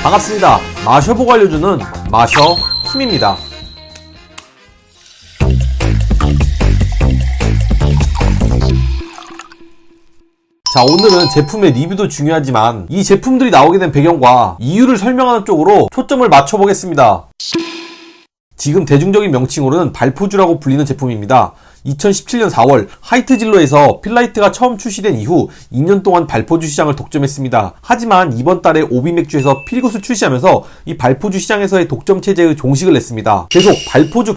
반갑습니다. 마셔보고 알려주는 마셔 팀입니다. 자, 오늘은 제품의 리뷰도 중요하지만 이 제품들이 나오게 된 배경과 이유를 설명하는 쪽으로 초점을 맞춰보겠습니다. 지금 대중적인 명칭으로는 발포주라고 불리는 제품입니다. 2017년 4월 하이트진로에서 필라이트가 처음 출시된 이후 2년 동안 발포주 시장을 독점했습니다. 하지만 이번 달에 오비맥주에서 필굿을 출시하면서 이 발포주 시장에서의 독점 체제의 종식을 냈습니다. 계속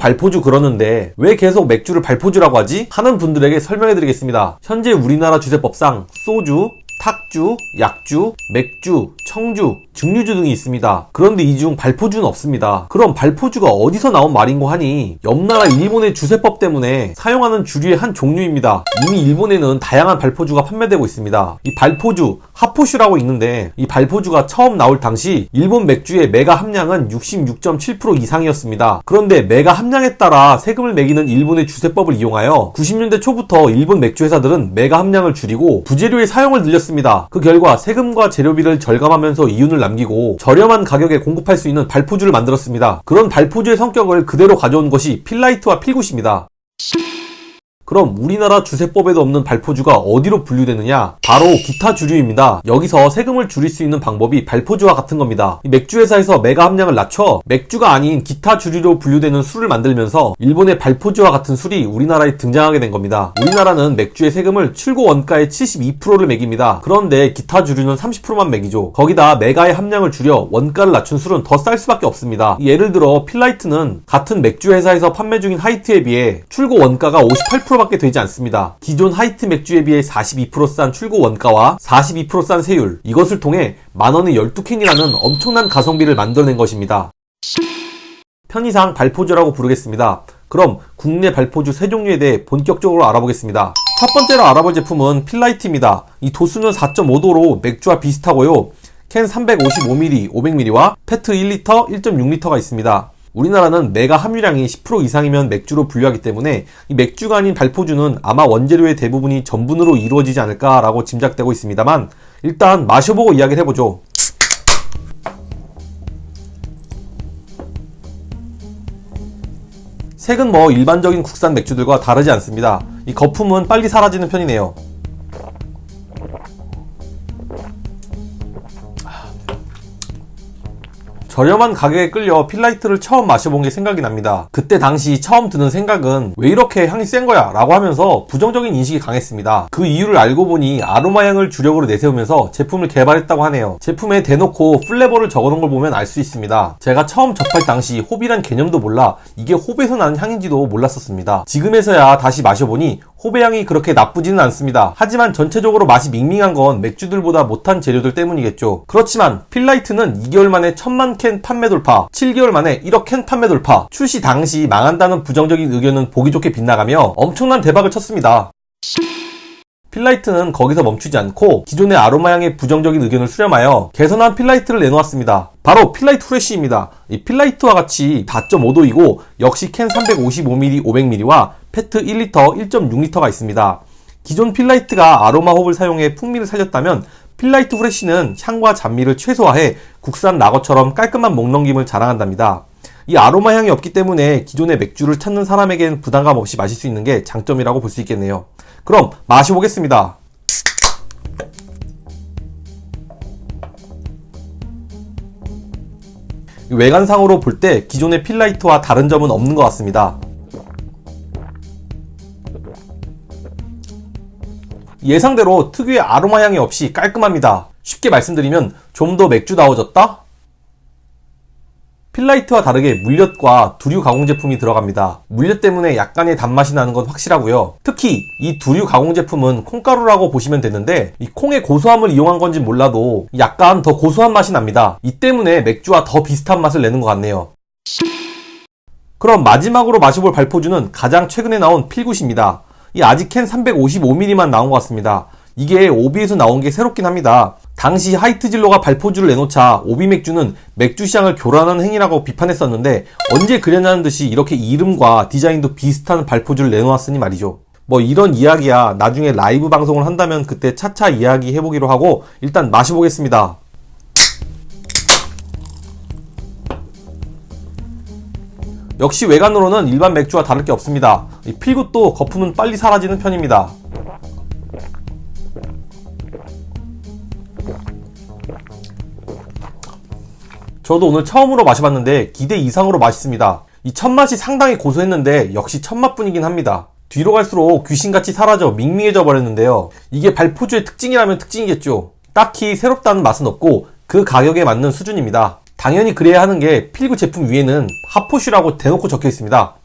발포주 그러는데 왜 계속 맥주를 발포주라고 하지? 하는 분들에게 설명해드리겠습니다. 현재 우리나라 주세법상 소주, 탁주, 약주, 맥주, 청주, 증류주 등이 있습니다. 그런데 이 중 발포주는 없습니다. 그럼 발포주가 어디서 나온 말인고 하니 옆나라 일본의 주세법 때문에 사용하는 주류의 한 종류입니다. 이미 일본에는 다양한 발포주가 판매되고 있습니다. 이 발포주, 하포슈라고 있는데 이 발포주가 처음 나올 당시 일본 맥주의 메가 함량은 66.7% 이상이었습니다. 그런데 메가 함량에 따라 세금을 매기는 일본의 주세법을 이용하여 90년대 초부터 일본 맥주 회사들은 메가 함량을 줄이고 부재료의 사용을 늘렸습니다. 그 결과 세금과 재료비를 절감하면서 이윤을 남기고 저렴한 가격에 공급할 수 있는 발포주를 만들었습니다. 그런 발포주의 성격을 그대로 가져온 것이 필라이트와 필굿입니다. 그럼 우리나라 주세법에도 없는 발포주가 어디로 분류되느냐? 바로 기타 주류입니다. 여기서 세금을 줄일 수 있는 방법이 발포주와 같은 겁니다. 맥주 회사에서 메가 함량을 낮춰 맥주가 아닌 기타 주류로 분류되는 술을 만들면서 일본의 발포주와 같은 술이 우리나라에 등장하게 된 겁니다. 우리나라는 맥주의 세금을 출고 원가의 72%를 매깁니다. 그런데 기타 주류는 30%만 매기죠. 거기다 메가의 함량을 줄여 원가를 낮춘 술은 더 쌀 수밖에 없습니다. 예를 들어 필라이트는 같은 맥주 회사에서 판매 중인 하이트에 비해 출고 원가가 58% 밖에 되지 않습니다. 기존 하이트 맥주에 비해 42% 싼 출고 원가와 42% 싼 세율, 이것을 통해 만원에 12캔이라는 엄청난 가성비를 만들어낸 것입니다. 편의상 발포주라고 부르겠습니다. 그럼 국내 발포주 3종류에 대해 본격적으로 알아보겠습니다. 첫 번째로 알아볼 제품은 필라이트입니다. 이 도수는 4.5도로 맥주와 비슷하고요. 캔 355ml, 500ml와 페트 1리터, 1.6리터가 있습니다. 우리나라는 메가 함유량이 10% 이상이면 맥주로 분류하기 때문에 이 맥주가 아닌 발포주는 아마 원재료의 대부분이 전분으로 이루어지지 않을까라고 짐작되고 있습니다만 일단 마셔보고 이야기를 해보죠. 색은 일반적인 국산 맥주들과 다르지 않습니다. 이 거품은 빨리 사라지는 편이네요. 저렴한 가격에 끌려 필라이트를 처음 마셔본 게 생각이 납니다. 그때 당시 처음 드는 생각은 왜 이렇게 향이 센 거야? 라고 하면서 부정적인 인식이 강했습니다. 그 이유를 알고 보니 아로마 향을 주력으로 내세우면서 제품을 개발했다고 하네요. 제품에 대놓고 플레버를 적어놓은 걸 보면 알 수 있습니다. 제가 처음 접할 당시 홉이란 개념도 몰라 이게 홉에서 나는 향인지도 몰랐었습니다. 지금에서야 다시 마셔보니 홉의 향이 그렇게 나쁘지는 않습니다. 하지만 전체적으로 맛이 밍밍한 건 맥주들보다 못한 재료들 때문이겠죠. 그렇지만 필라이트는 2개월 만에 1000만 캔 판매 돌파, 7개월 만에 1억 캔 판매 돌파, 출시 당시 망한다는 부정적인 의견은 보기 좋게 빗나가며 엄청난 대박을 쳤습니다. 필라이트는 거기서 멈추지 않고 기존의 아로마향의 부정적인 의견을 수렴하여 개선한 필라이트를 내놓았습니다. 바로 필라이트 후레쉬입니다. 이 필라이트와 같이 4.5도이고 역시 캔 355ml, 500ml와 페트 1리터, 1.6리터가 있습니다. 기존 필라이트가 아로마 홉을 사용해 풍미를 살렸다면 필라이트 후레쉬는 향과 잡미를 최소화해 국산 라거처럼 깔끔한 목넘김을 자랑한답니다. 이 아로마 향이 없기 때문에 기존의 맥주를 찾는 사람에겐 부담감 없이 마실 수 있는 게 장점이라고 볼 수 있겠네요. 그럼 마셔보겠습니다. 외관상으로 볼 때 기존의 필라이트와 다른 점은 없는 것 같습니다. 예상대로 특유의 아로마 향이 없이 깔끔합니다. 쉽게 말씀드리면 좀 더 맥주다워졌다? 필라이트와 다르게 물엿과 두류 가공 제품이 들어갑니다. 물엿 때문에 약간의 단맛이 나는 건 확실하고요. 특히 이 두류 가공 제품은 콩가루라고 보시면 되는데 이 콩의 고소함을 이용한 건지 몰라도 약간 더 고소한 맛이 납니다. 이 때문에 맥주와 더 비슷한 맛을 내는 것 같네요. 그럼 마지막으로 마셔볼 발포주는 가장 최근에 나온 필굿입니다. 이 아직 캔 355ml만 나온 것 같습니다. 이게 오비에서 나온 게 새롭긴 합니다. 당시 하이트진로가 발포주를 내놓자 오비맥주는 맥주 시장을 교란하는 행위라고 비판했었는데 언제 그랬냐는 듯이 이렇게 이름과 디자인도 비슷한 발포주를 내놓았으니 말이죠. 이런 이야기야 나중에 라이브 방송을 한다면 그때 차차 이야기 해보기로 하고 일단 마셔보겠습니다. 역시 외관으로는 일반 맥주와 다를 게 없습니다. 이 필굿도 거품은 빨리 사라지는 편입니다. 저도 오늘 처음으로 마셔봤는데 기대 이상으로 맛있습니다. 이 첫맛이 상당히 고소했는데 역시 첫맛뿐이긴 합니다. 뒤로 갈수록 귀신같이 사라져 밍밍해져 버렸는데요. 이게 발포주의 특징이라면 특징이겠죠. 딱히 새롭다는 맛은 없고 그 가격에 맞는 수준입니다. 당연히 그래야 하는 게 필굿 제품 위에는 하포슈라고 대놓고 적혀 있습니다.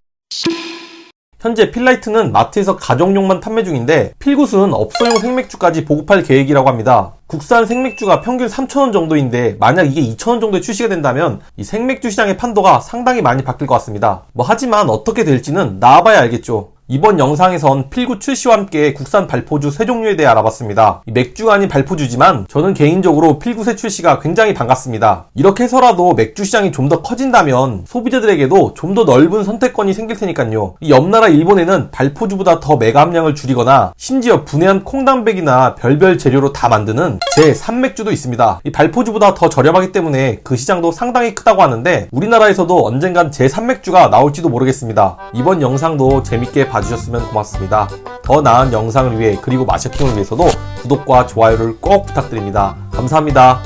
현재 필라이트는 마트에서 가정용만 판매 중인데 필굿은 업소용 생맥주까지 보급할 계획이라고 합니다. 국산 생맥주가 평균 3,000원 정도인데 만약 이게 2,000원 정도에 출시가 된다면 이 생맥주 시장의 판도가 상당히 많이 바뀔 것 같습니다. 하지만 어떻게 될지는 나와봐야 알겠죠. 이번 영상에선 필굿 출시와 함께 국산 발포주 3종류에 대해 알아봤습니다. 맥주가 아닌 발포주지만 저는 개인적으로 필굿의 출시가 굉장히 반갑습니다. 이렇게 해서라도 맥주 시장이 좀 더 커진다면 소비자들에게도 좀 더 넓은 선택권이 생길 테니까요. 이 옆나라 일본에는 발포주보다 더 메가 함량을 줄이거나 심지어 분해한 콩단백이나 별별 재료로 다 만드는 제3맥주도 있습니다. 이 발포주보다 더 저렴하기 때문에 그 시장도 상당히 크다고 하는데 우리나라에서도 언젠간 제3맥주가 나올지도 모르겠습니다. 이번 영상도 재밌게 봐주셨으면 고맙습니다. 더 나은 영상을 위해 그리고 마셔킹을 위해서도 구독과 좋아요를 꼭 부탁드립니다. 감사합니다.